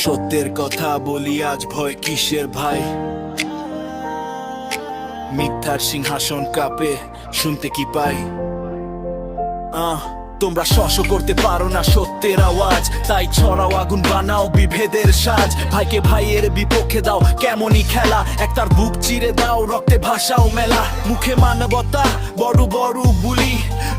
সত্যের কথা বলি আজ ভয় কিসের ভাই? মিথ্যার সিংহাসন কাঁপে শুনতে কি পাই? তোমরা শশ করতে পারো না সত্যের আওয়াজ, তাই ছড়াও আগুন বানাও বিভেদের সাজ। ভাইকে ভাইয়ের বিপক্ষে দাও কেমনই খেলা, একটার বুক চিরে দাও রক্তে ভাষাও মেলা। মুখে মানবতা বড় বড় বুলি,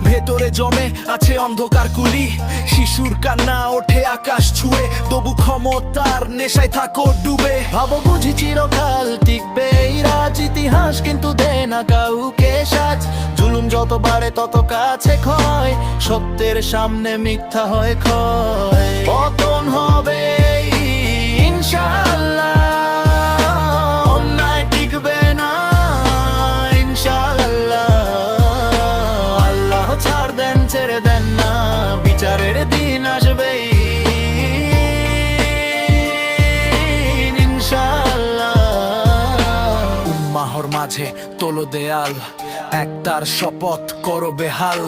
ভেতরে জমে আছে অন্ধকার কুলি। শিশুর কান্না ওঠে আকাশ ছুঁয়ে, তবু ক্ষমতার নেশায় থাকো ডুবে। ভাবো বুঝি চিরকাল টিকবে এই রাজ, ইতিহাস কিন্তু দেয় না কাউকে সাজ। জুলুম যত বাড়ে তত কাছে ক্ষয়, সত্যের সামনে মিথ্যা হয় ক্ষয়। পতন হবে ইনশাআল্লাহ, অন্যায় টিকবে না ইনশাআল্লাহ। আল্লাহ ছাড় দেন ছেড়ে দেন না, বিচারের দিন আসবেই ইনশাআল্লাহ। উম্মাহর মাঝে তোলো দেয়াল, একটার শপথ করো বেহাল।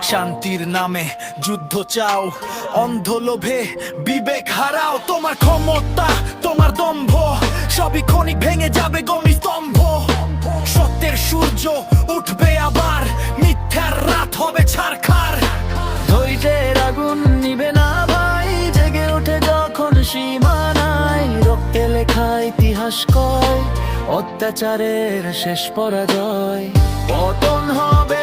শান্তির নামে যুদ্ধ চাও, অন্ধ লোভে বিবেক হারাও। তোমার ক্ষমতা তোমার দম্ভ সবই ক্ষণিক ভেঙে যাবে গমি স্তম্ভ। সত্যের সূর্য উঠবে আবার, মিথ্যার রাত হবে ছারখার। ধৈর্যের আগুন নিবে না ভাই, জেগে ওঠে যখন সীমানায়। রক্তে লেখা ইতিহাস কয় অত্যাচারের শেষ পরাজয়। পতন হবে